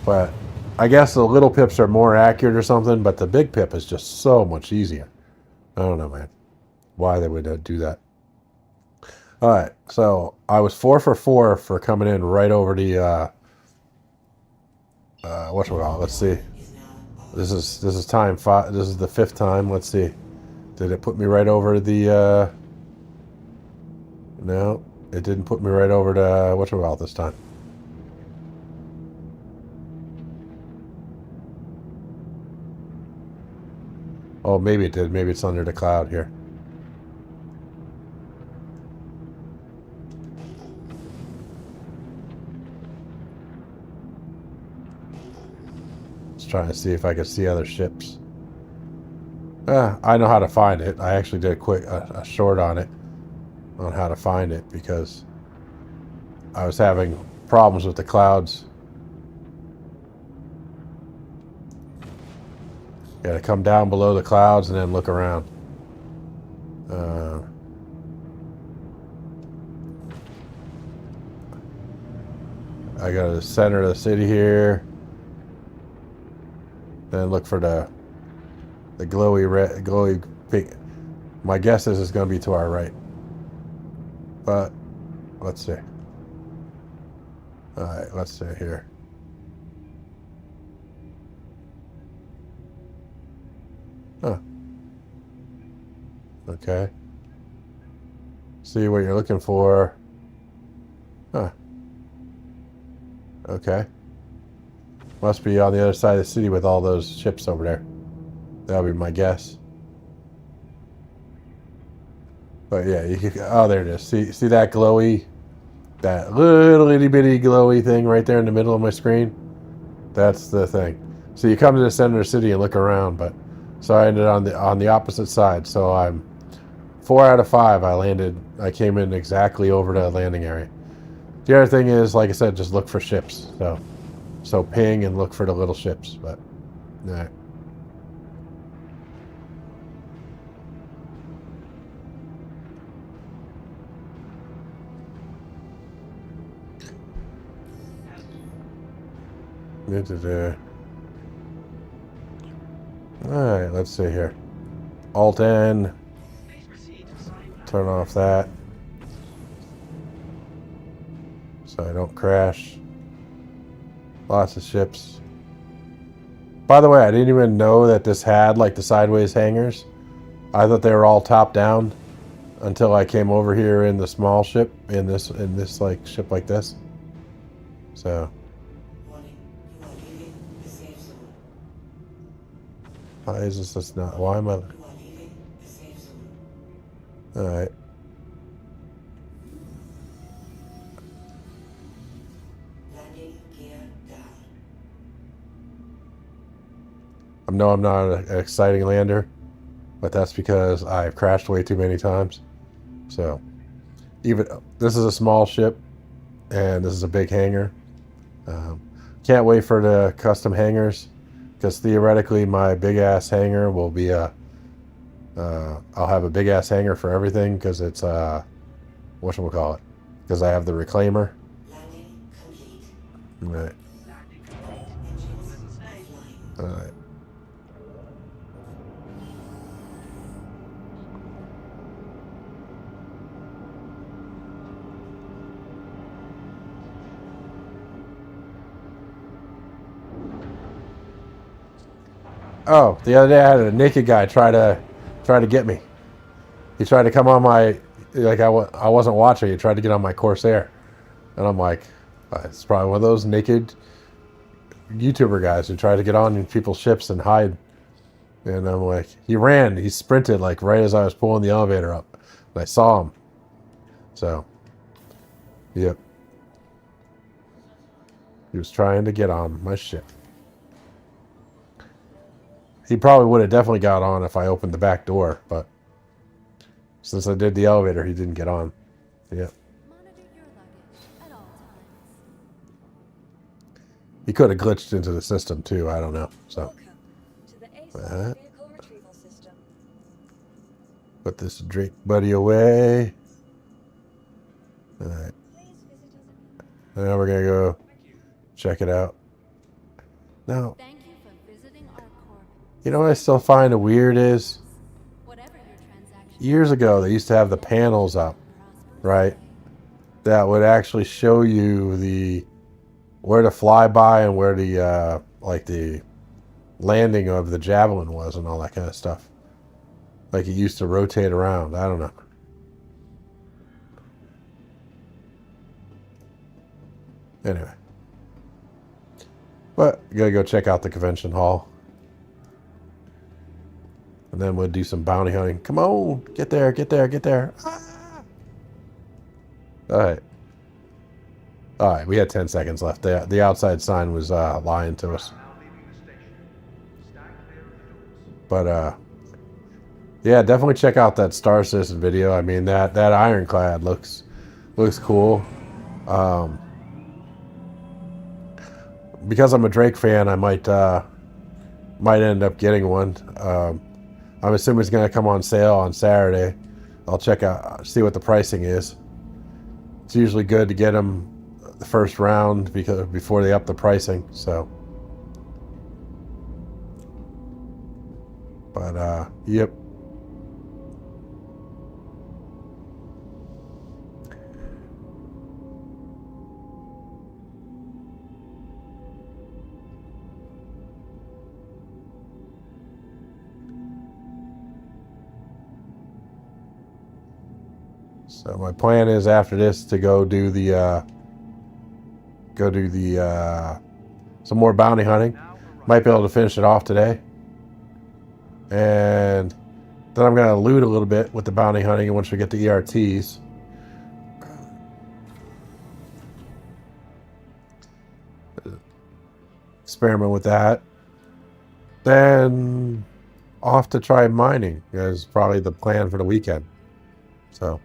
Speaker 1: but I guess the little pips are more accurate or something, but the big pip is just so much easier. I don't know, man, why they would do that. All right, so I was 4 for 4 for coming in right over the whatchamacallit. Let's see. This is time 5. This is the 5th time. Let's see. Did it put me right over the? No, it didn't put me right over to whatchamacallit this time. Oh, maybe it did. Maybe it's under the cloud here. Just trying to see if I could see other ships. I know how to find it. I actually did a short on it, on how to find it, because I was having problems with the clouds. Got to come down below the clouds and then look around. I go to the center of the city here. Then look for the glowy red, glowy pink. My guess is it's going to be to our right. But let's see. All right, let's see here. Huh. Okay. See what you're looking for. Huh. Okay. Must be on the other side of the city with all those ships over there. That would be my guess. But yeah, you can, oh, there it is. See that glowy, that little itty bitty glowy thing right there in the middle of my screen? That's the thing. So you come to the center of the city and look around, but so I ended on the opposite side. So I'm 4 out of 5. I came in exactly over the landing area. The other thing is, like I said, just look for ships. So ping and look for the little ships. But all right. Alright, let's see here. Alt N. Turn off that. So I don't crash. Lots of ships. By the way, I didn't even know that this had like the sideways hangars. I thought they were all top down until I came over here in the small ship, in this like ship like this. So why is this not? Why am I? Alright. I know I'm not an exciting lander, but that's because I've crashed way too many times. So, even this is a small ship, and this is a big hangar. Can't wait for the custom hangars, because theoretically my big ass hangar will be I'll have a big ass hangar for everything, because it's whatchamacallit, because I have the reclaimer. Right. Alright. Oh, the other day I had a naked guy try to get me. He tried to come on my, like I wasn't watching. He tried to get on my Corsair, and I'm like, it's probably one of those naked YouTuber guys who try to get on people's ships and hide. And I'm like, he sprinted like right as I was pulling the elevator up, and I saw him. So, yep, he was trying to get on my ship. He probably would have definitely got on if I opened the back door, but since I did the elevator, he didn't get on. Yep. He could have glitched into the system too. I don't know. So, put this Drake buddy away. All right. And now we're gonna go check it out. Now, you know what I still find weird is, years ago they used to have the panels up, right? That would actually show you where to fly by and where the landing of the javelin was and all that kind of stuff. Like it used to rotate around. I don't know. Anyway. But you gotta go check out the convention hall. And then we'll do some bounty hunting. Come on, get there, get there, get there. Ah! Alright. Alright, we had 10 seconds left. The outside sign was lying to us. But yeah, definitely check out that Star Citizen video. I mean that Ironclad looks cool. Because I'm a Drake fan, I might end up getting one. I'm assuming it's gonna come on sale on Saturday. I'll check out, see what the pricing is. It's usually good to get them the first round because before they up the pricing. So, but yep. So my plan is after this to go do some more bounty hunting. Might be able to finish it off today. And then I'm gonna loot a little bit with the bounty hunting once we get the ERTs. Experiment with that. Then off to try mining is probably the plan for the weekend. So.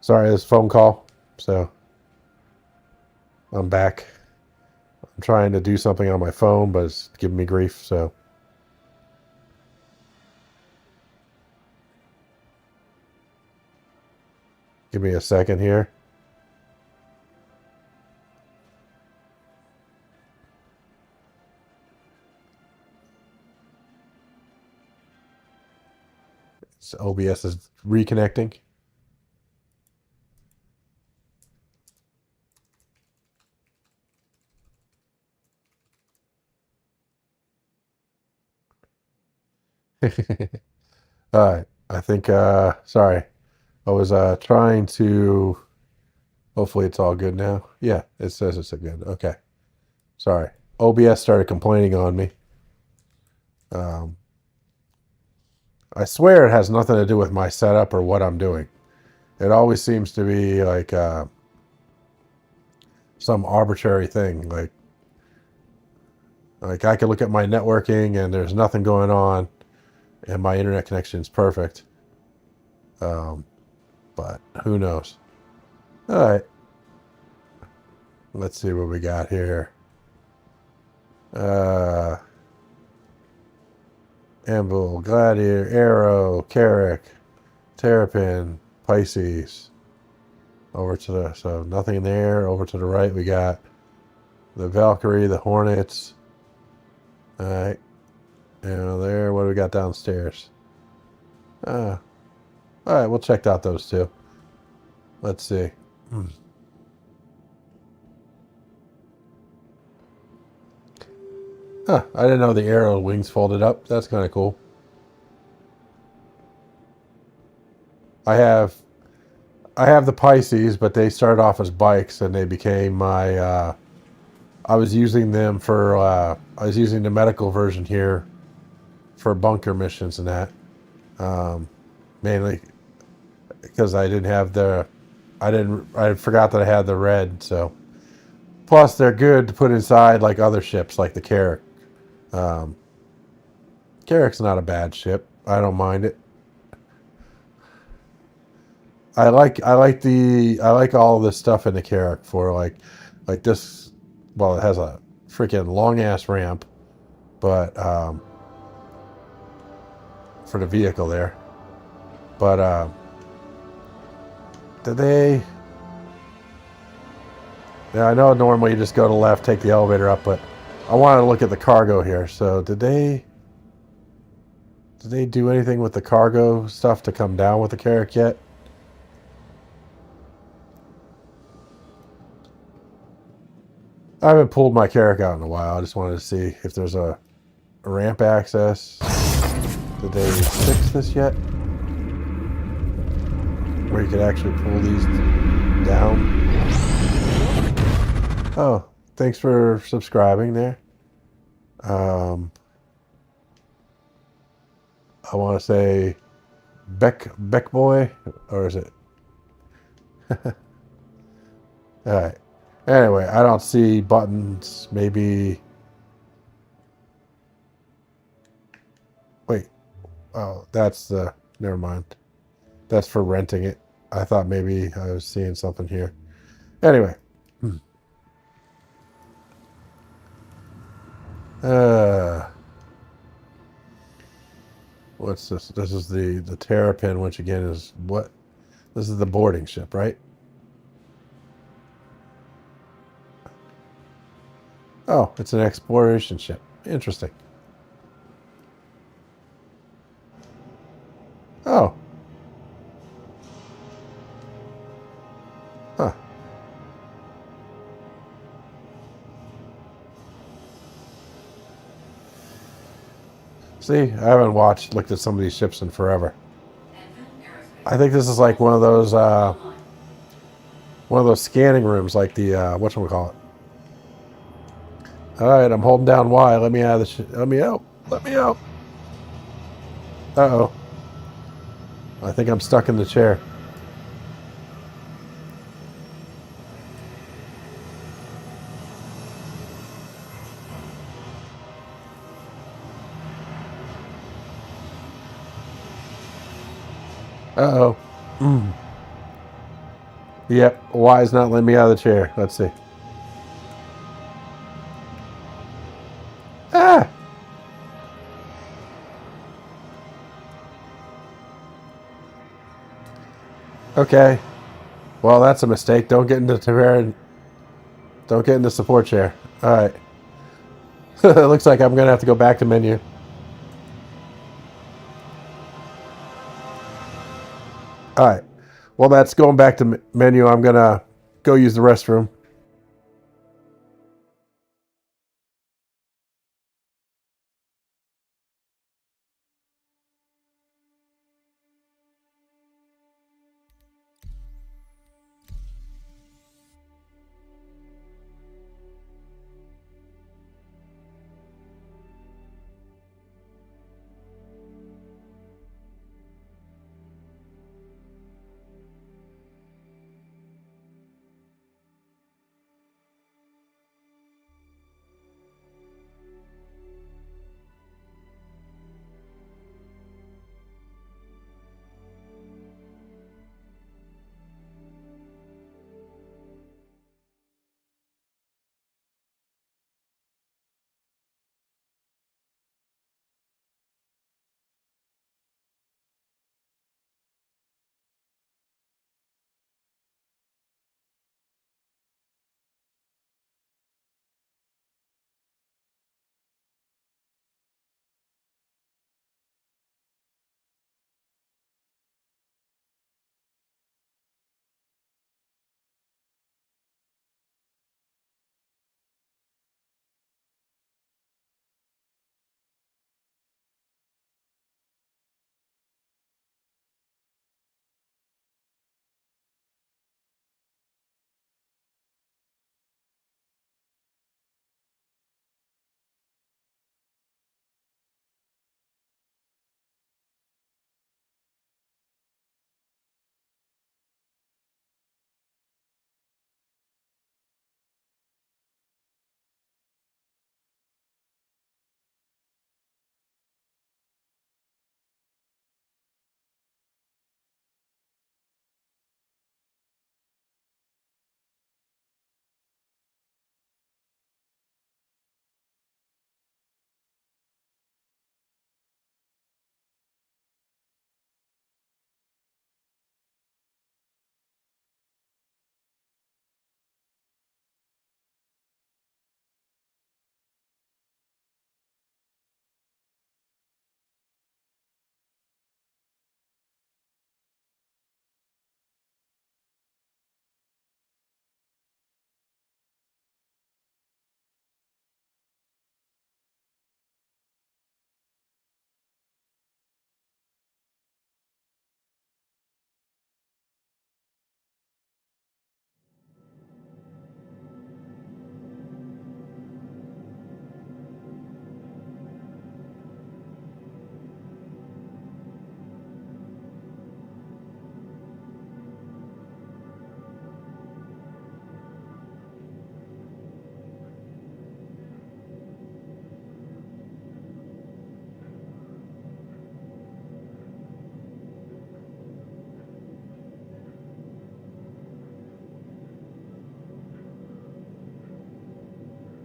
Speaker 1: Sorry, this phone call. So I'm back. I'm trying to do something on my phone, but it's giving me grief. So give me a second here. So OBS is reconnecting. All right. I think, sorry. I was trying to, hopefully it's all good now. Yeah, it says it's good. Okay. Sorry. OBS started complaining on me. I swear it has nothing to do with my setup or what I'm doing. It always seems to be like some arbitrary thing. Like I can look at my networking and there's nothing going on and my internet connection is perfect. But but who knows? All right. Let's see what we got here. Anvil, Gladiator, Arrow, Carrick, Terrapin, Pisces. Over to the, so nothing there. Over to the right, we got the Valkyrie, the Hornets. All right. And there, what do we got downstairs? All right, we'll check out those two. Let's see. Huh, I didn't know the arrow wings folded up. That's kind of cool. I have the Pisces, but they started off as bikes and they became my I was using them for I was using the medical version here for bunker missions and that. Mainly because I didn't have the I forgot that I had the red, so plus they're good to put inside like other ships like the Carrick. Carrick's not a bad ship. I don't mind it. I like all of this stuff in the Carrick for like this. Well, it has a freaking long ass ramp, but for the vehicle there. But did they? Yeah, I know normally you just go to the left, take the elevator up, but I wanted to look at the cargo here. So did they do anything with the cargo stuff to come down with the Carrick yet? I haven't pulled my Carrick out in a while. I just wanted to see if there's a ramp access. Did they fix this yet? Where you could actually pull these down? Oh, thanks for subscribing there. I want to say Beck Boy, or is it? All right. Anyway, I don't see buttons. Maybe. Wait. Oh, that's the. Never mind. That's for renting it. I thought maybe I was seeing something here. Anyway. What's this? This is the Terrapin, which again is what? This is the boarding ship, right? Oh, it's an exploration ship. Interesting. Oh. Huh. See, I haven't looked at some of these ships in forever. I think this is like one of those scanning rooms, like the whatchamacallit. All right, I'm holding down Y. Let me out of the ship. Let me out. Let me out. Uh-oh. I think I'm stuck in the chair. Uh-oh. Yep, Y is not letting me out of the chair. Let's see. Ah! Okay. Well, that's a mistake. Don't get into Don't get in the support chair. All right. It looks like I'm going to have to go back to menu. All right. Well, that's going back to menu. I'm going to go use the restroom.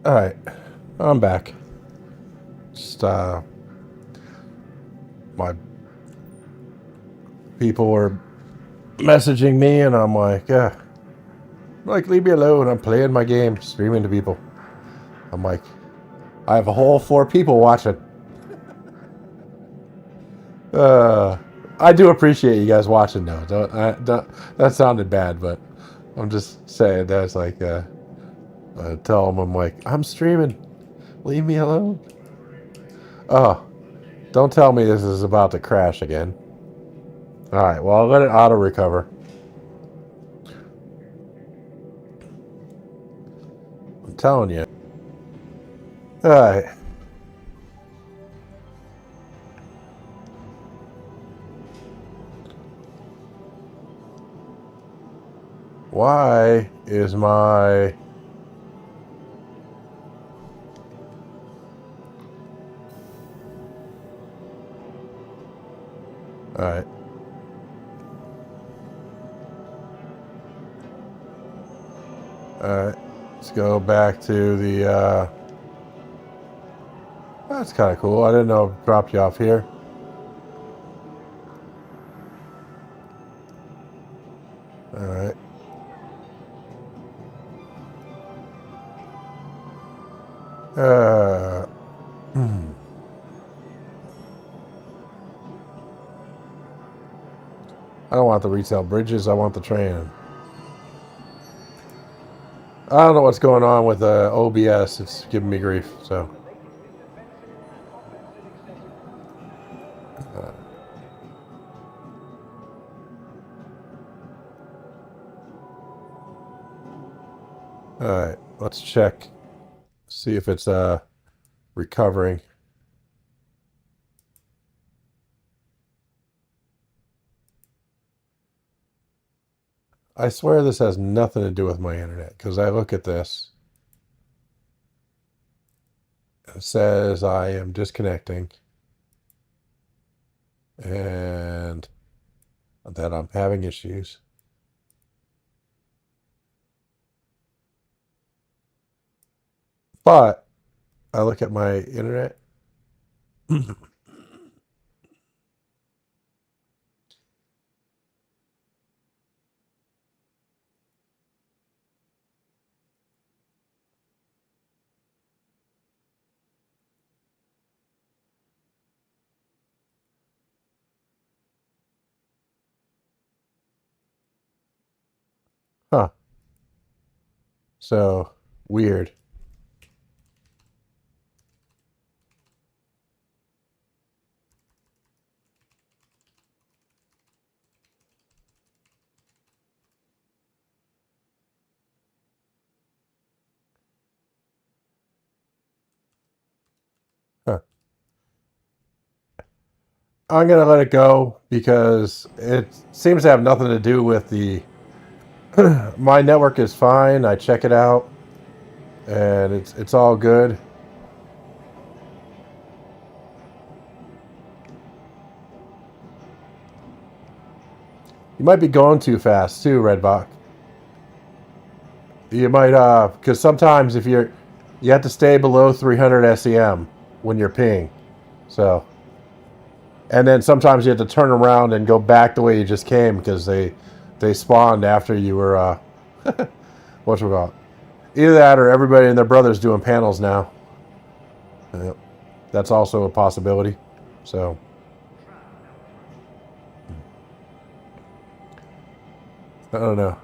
Speaker 1: Alright, I'm back. Just, my people were messaging me, and I'm like, leave me alone. I'm playing my game, streaming to people. I'm like, I have a whole 4 people watching. I do appreciate you guys watching, though. That sounded bad, but I'm just saying that's like, tell them I'm like, I'm streaming. Leave me alone. Oh, don't tell me this is about to crash again. Alright, well, I'll let it auto-recover. I'm telling you. Alright. Why is my... Alright. Alright. Let's go back to the, That's kind of cool. I didn't know it dropped you off here. Alright. I don't want the retail bridges. I want the train. I don't know what's going on with the OBS. It's giving me grief. So. Alright, let's check. See if it's recovering. I swear this has nothing to do with my internet, because I look at this. It says I am disconnecting. And that I'm having issues. But I look at my internet. Huh. So weird. Huh. I'm gonna let it go because it seems to have nothing to do with the my network is fine. I check it out and it's all good. You might be going too fast too, Redbach. You might because sometimes if you have to stay below 300 SEM when you're pinging. So and then sometimes you have to turn around and go back the way you just came because they spawned after you were what's it called? Either that or everybody and their brothers doing panels now. Yep. That's also a possibility. So I don't know.